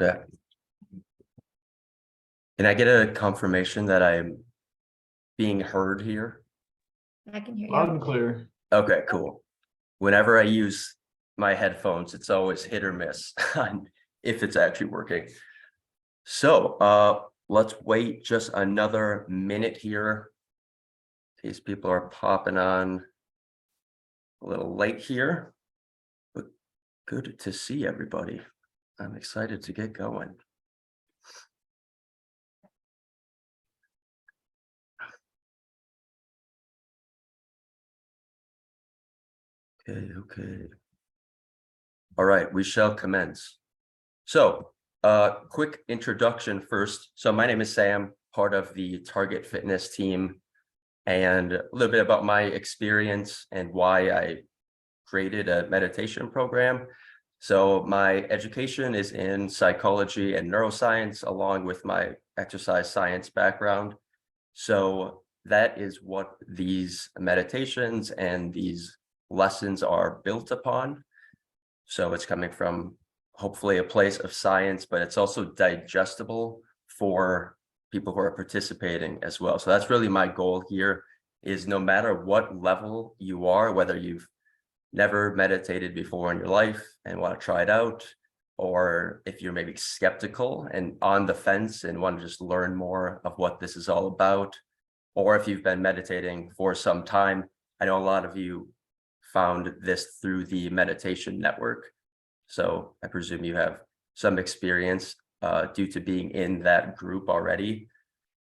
Okay. Can I get a confirmation that I'm being heard here? I can hear Loud you. and clear. Okay, cool. Whenever I use my headphones, it's always hit or miss on if it's actually working. So let's wait just another minute here. These people are popping on a little late here, but good to see everybody. I'm excited to get going. Okay. All right, we shall commence. So, quick introduction first. So my name is Sam, part of the Target Fitness team, and a little bit about my experience and why I created a meditation program. So my education is in psychology and neuroscience, along with my exercise science background. So that is what these meditations and these lessons are built upon. So it's coming from hopefully a place of science, but it's also digestible for people who are participating as well. So that's really my goal here, is no matter what level you are, whether you've never meditated before in your life and want to try it out, or if you're maybe skeptical and on the fence and want to just learn more of what this is all about, or if you've been meditating for some time. I know a lot of you found this through the meditation network, so I presume you have some experience due to being in that group already.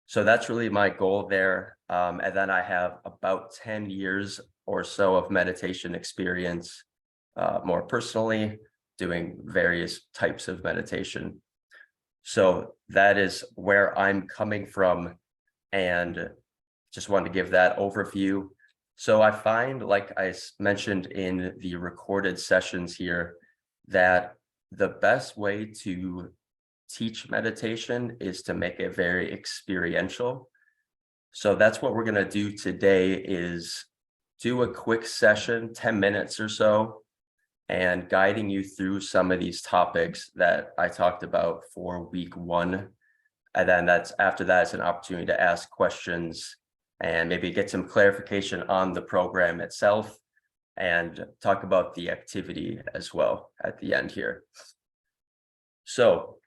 So that's really my goal there. And then I have about 10 years or so of meditation experience, more personally, doing various types of meditation. So that is where I'm coming from, and just wanted to give that overview. So I find, like I mentioned in the recorded sessions here, that the best way to teach meditation is to make it very experiential. So that's what we're going to do today, is do a quick session, 10 minutes or so, and guiding you through some of these topics that I talked about for week 1. And then after that, it's an opportunity to ask questions and maybe get some clarification on the program itself, and talk about the activity as well at the end here. So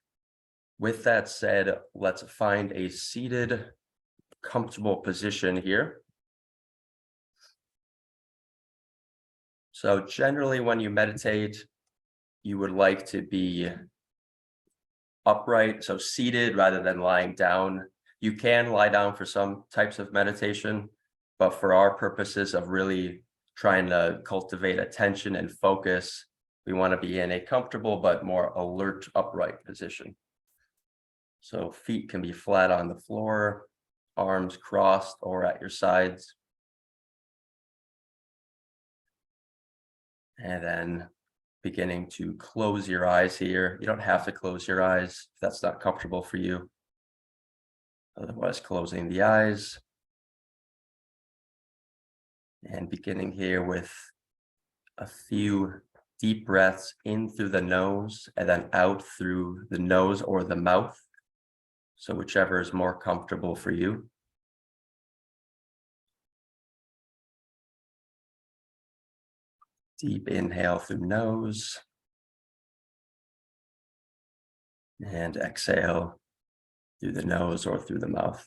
with that said, let's find a seated, comfortable position here. So generally when you meditate, you would like to be upright, so seated rather than lying down. You can lie down for some types of meditation, but for our purposes of really trying to cultivate attention and focus, we want to be in a comfortable but more alert, upright position. So feet can be flat on the floor, arms crossed or at your sides. And then beginning to close your eyes here. You don't have to close your eyes if that's not comfortable for you. Otherwise, closing the eyes. And beginning here with a few deep breaths in through the nose and then out through the nose or the mouth. So whichever is more comfortable for you. Deep inhale through nose. And exhale through the nose or through the mouth.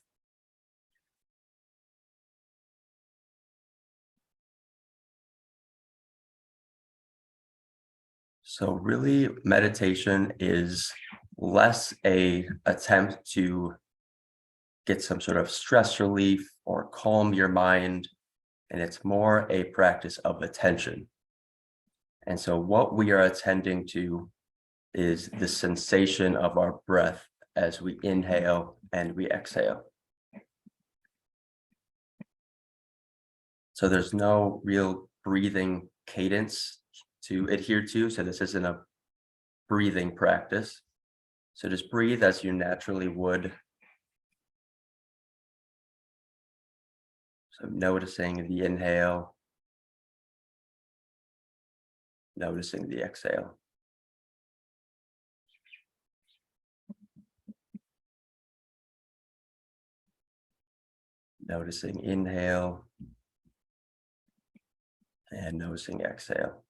So really, meditation is less a attempt to get some sort of stress relief or calm your mind, and it's more a practice of attention. And so what we are attending to is the sensation of our breath as we inhale and we exhale. So there's no real breathing cadence to adhere to. So this isn't a breathing practice. So just breathe as you naturally would. So noticing the inhale, noticing the exhale. Noticing inhale and noticing exhale.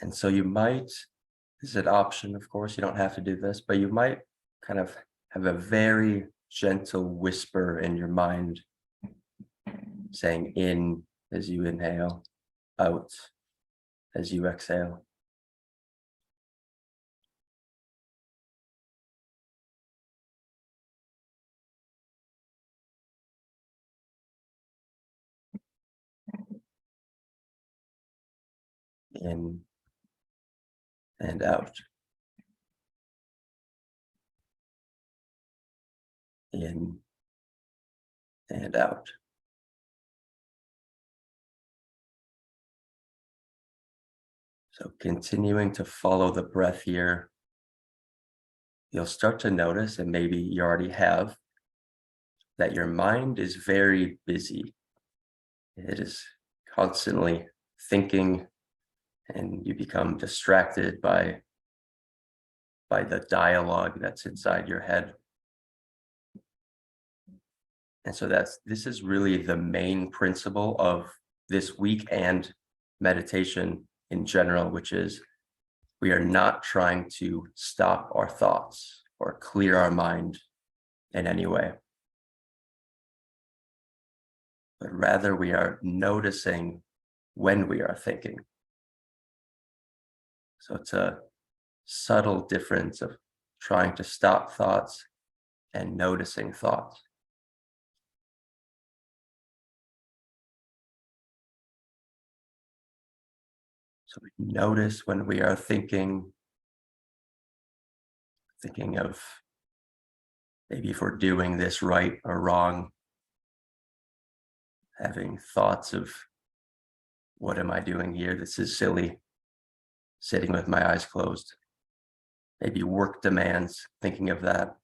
And so you might, this is an option, of course, you don't have to do this, but you might kind of have a very gentle whisper in your mind saying in as you inhale, out as you exhale. In and out. In and out. So continuing to follow the breath here, you'll start to notice, and maybe you already have, that your mind is very busy. It is constantly thinking, and you become distracted by the dialogue that's inside your head. And so this is really the main principle of this week and meditation in general, which is we are not trying to stop our thoughts or clear our mind in any way, but rather we are noticing when we are thinking. So it's a subtle difference of trying to stop thoughts and noticing thoughts. So we notice when we are thinking of maybe if we're doing this right or wrong, having thoughts of what am I doing here? This is silly. Sitting with my eyes closed. Maybe work demands, thinking of that.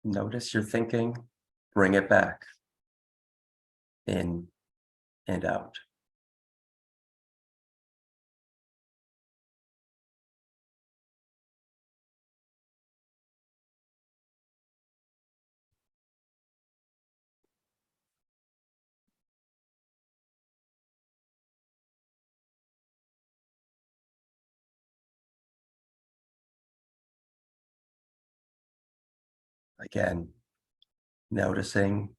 Notice your thinking, bring it back, in and out. Again, noticing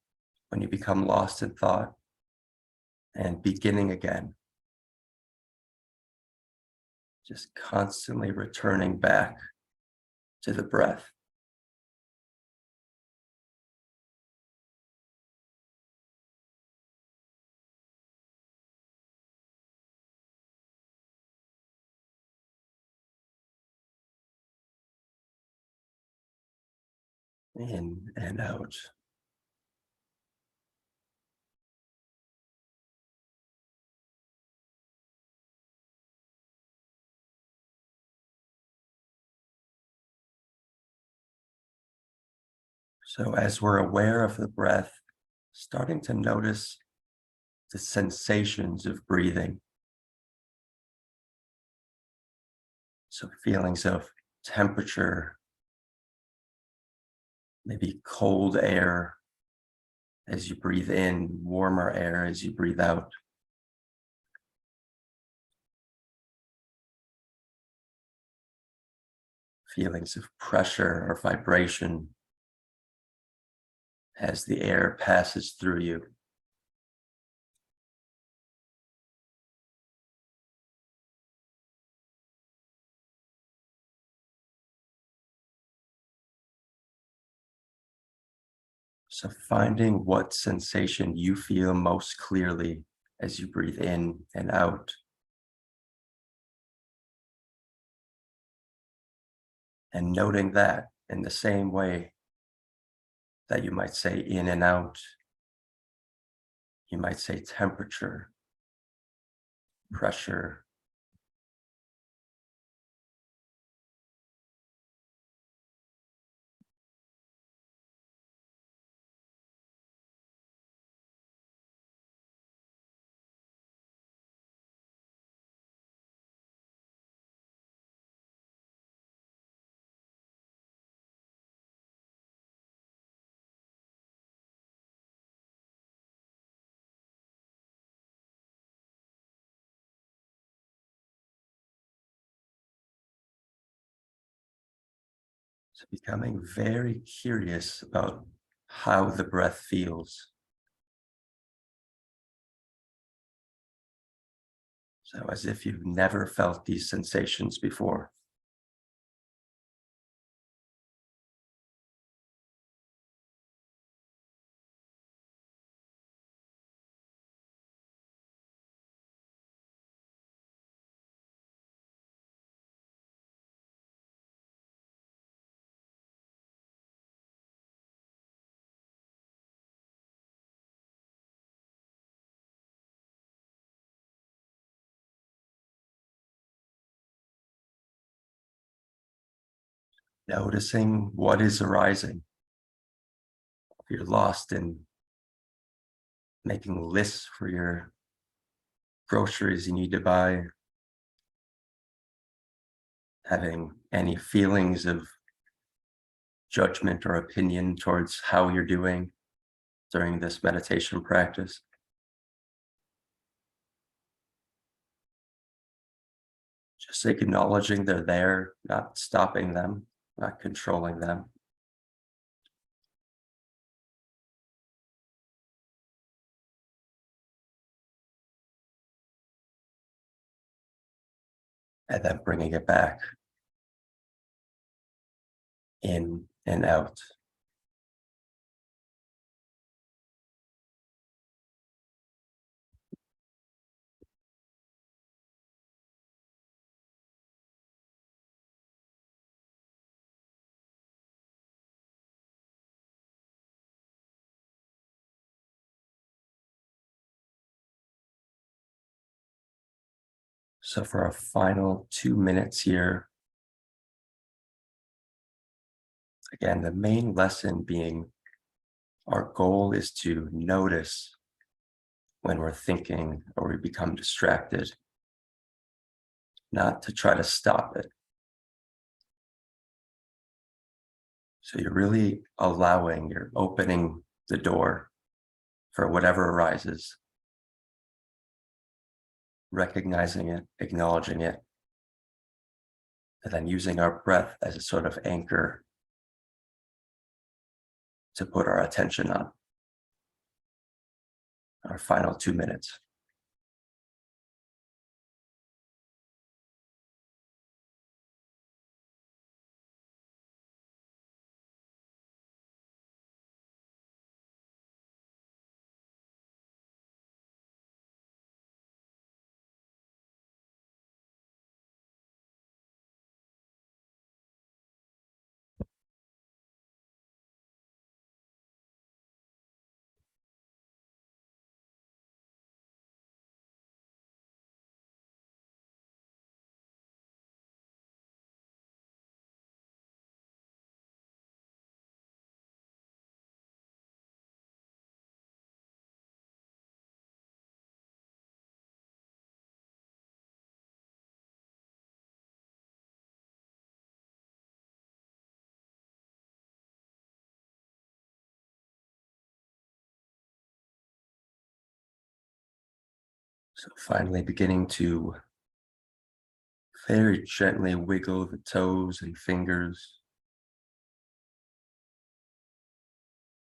when you become lost in thought and beginning again. Just constantly returning back to the breath. In and out. So as we're aware of the breath, starting to notice the sensations of breathing. So feelings of temperature, maybe cold air as you breathe in, warmer air as you breathe out. Feelings of pressure or vibration as the air passes through you. So finding what sensation you feel most clearly as you breathe in and out. And noting that in the same way that you might say in and out, you might say temperature, pressure, So becoming very curious about how the breath feels. So as if you've never felt these sensations before. Noticing what is arising. If you're lost in making lists for your groceries you need to buy, having any feelings of judgment or opinion towards how you're doing during this meditation practice. Just acknowledging they're there, not stopping them, not controlling them. And then bringing it back in and out. So for our final 2 minutes here, again, the main lesson being our goal is to notice when we're thinking or we become distracted, not to try to stop it. So you're really you're opening the door for whatever arises, recognizing it, acknowledging it, and then using our breath as a sort of anchor to put our attention on. Our final 2 minutes. So finally beginning to very gently wiggle the toes and fingers,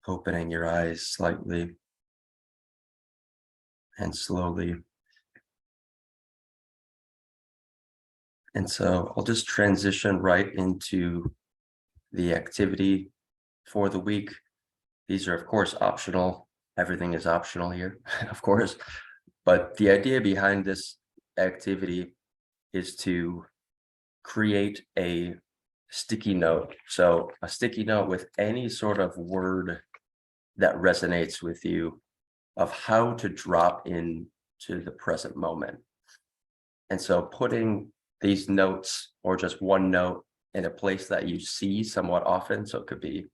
opening your eyes slightly and slowly. And so I'll just transition right into the activity for the week. These are, of course, optional. Everything is optional here, of course. But the idea behind this activity is to create a sticky note. So a sticky note with any sort of word that resonates with you of how to drop into the present moment. And so putting these notes or just one note in a place that you see somewhat often. So it could be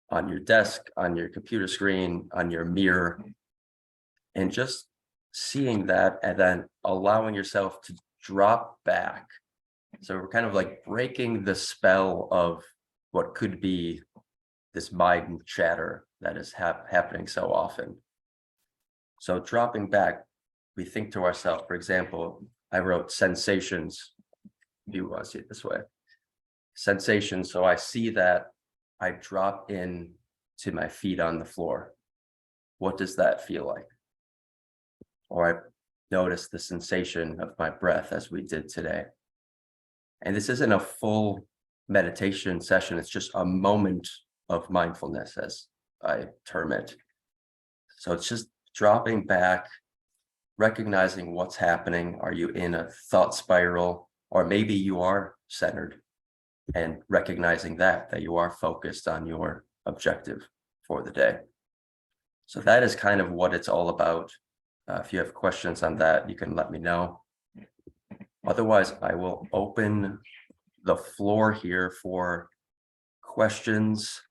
on your desk, on your computer screen, on your mirror, and just seeing that and then allowing yourself to drop back. So we're kind of like breaking the spell of what could be this mind chatter that is happening so often. So dropping back, we think to ourselves, for example, I wrote sensations, if you want to see it this way. sensation. So I see that I drop in to my feet on the floor. What does that feel like? Or I notice the sensation of my breath as we did today. And this isn't a full meditation session. It's just a moment of mindfulness, as I term it. So it's just dropping back, recognizing what's happening. Are you in a thought spiral? Or maybe you are centered, and recognizing that you are focused on your objective for the day. So that is kind of what it's all about. If you have questions on that, you can let me know. Otherwise, I will open the floor here for questions.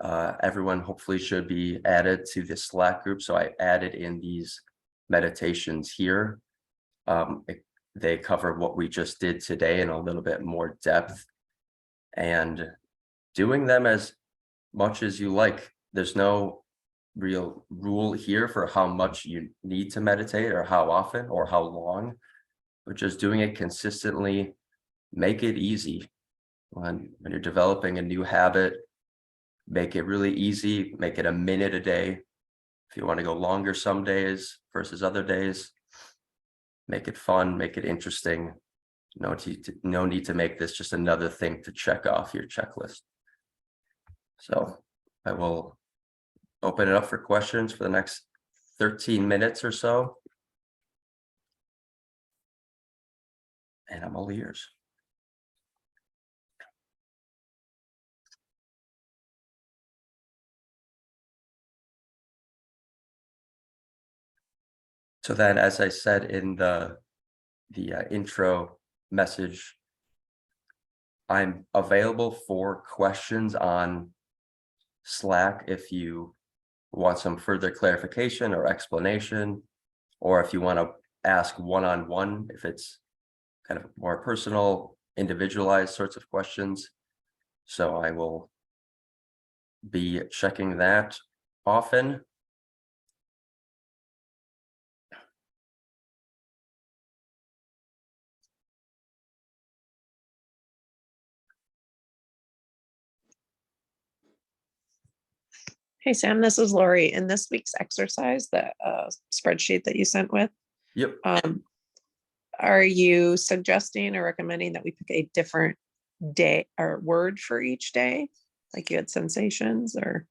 Everyone hopefully should be added to the Slack group. So I added in these meditations here. They cover what we just did today in a little bit more depth, and doing them as much as you like. There's no real rule here for how much you need to meditate or how often or how long, but just doing it consistently. Make it easy. When you're developing a new habit, make it really easy. Make it a minute a day. If you want to go longer some days versus other days, make it fun, make it interesting. No need to make this just another thing to check off your checklist. So I will open it up for questions for the next 13 minutes or so. And I'm all ears. So then, as I said in the intro message, I'm available for questions on Slack if you want some further clarification or explanation, or if you want to ask one-on-one, if it's kind of more personal, individualized sorts of questions. So I will be checking that often. Hey, Sam, this is Lori. In this week's exercise, the spreadsheet that you sent with, Yep. Are you suggesting or recommending that we pick a different day or word for each day? Like you had sensations or?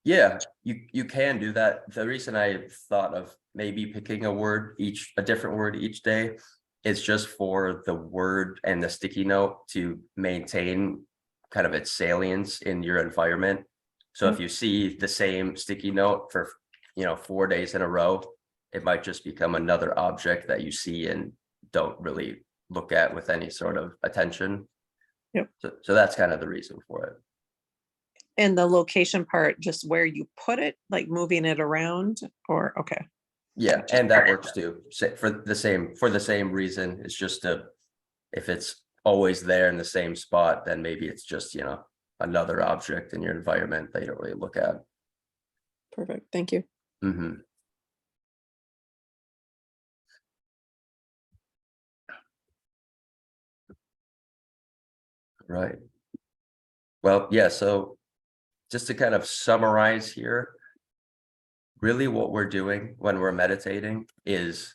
Yeah, you can do that. The reason I thought of maybe picking a different word each day is just for the word and the sticky note to maintain kind of its salience in your environment. So if you see the same sticky note for 4 days in a row, it might just become another object that you see and don't really look at with any sort of attention. Yep. So that's kind of the reason for it. And the location part, just where you put it, like moving it around, or okay. Yeah, and that works too. For the same reason. It's just if it's always there in the same spot, then maybe it's just another object in your environment that you don't really look at. Perfect. Thank you. Mm-hmm. Right. Well, yeah, so just to kind of summarize here, really what we're doing when we're meditating is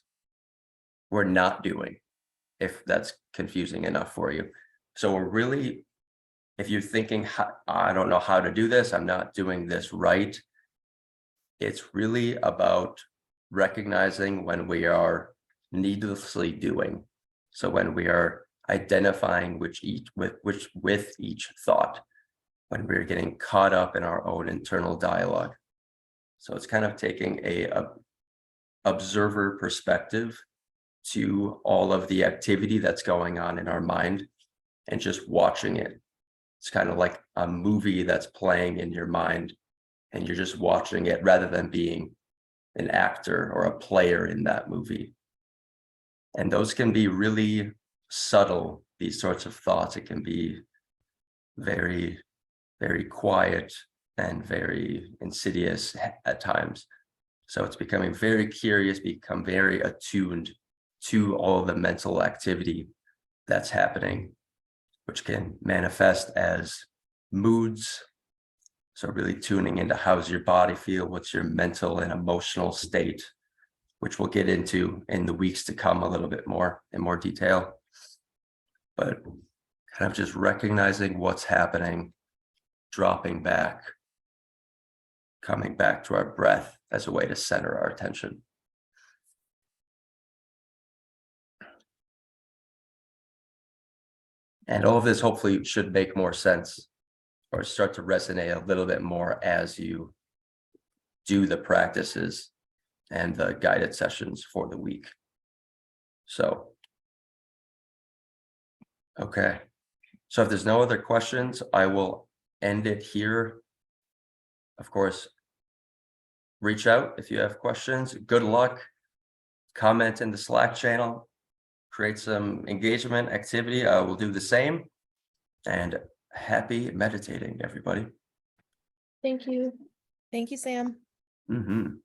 we're not doing, if that's confusing enough for you. So we're really, if you're thinking, I don't know how to do this, I'm not doing this right, it's really about recognizing when we are needlessly doing. So when we are identifying with each thought, when we're getting caught up in our own internal dialogue. So it's kind of taking a observer perspective to all of the activity that's going on in our mind and just watching it. It's kind of like a movie that's playing in your mind and you're just watching it rather than being an actor or a player in that movie. And those can be really subtle, these sorts of thoughts. It can be very, very quiet and very insidious at times. So it's becoming very curious, become very attuned to all of the mental activity that's happening. which can manifest as moods. So really tuning into how's your body feel, what's your mental and emotional state, which we'll get into in the weeks to come a little bit more in more detail. But kind of just recognizing what's happening, dropping back, coming back to our breath as a way to center our attention. And all of this hopefully should make more sense or start to resonate a little bit more as you do the practices and the guided sessions for the week. So, okay. So if there's no other questions, I will end it here. Of course, reach out if you have questions. Good luck. Comment in the Slack channel. Create some engagement activity. We'll do the same. And happy meditating, everybody. Thank you. Thank you, Sam. Mm-hmm.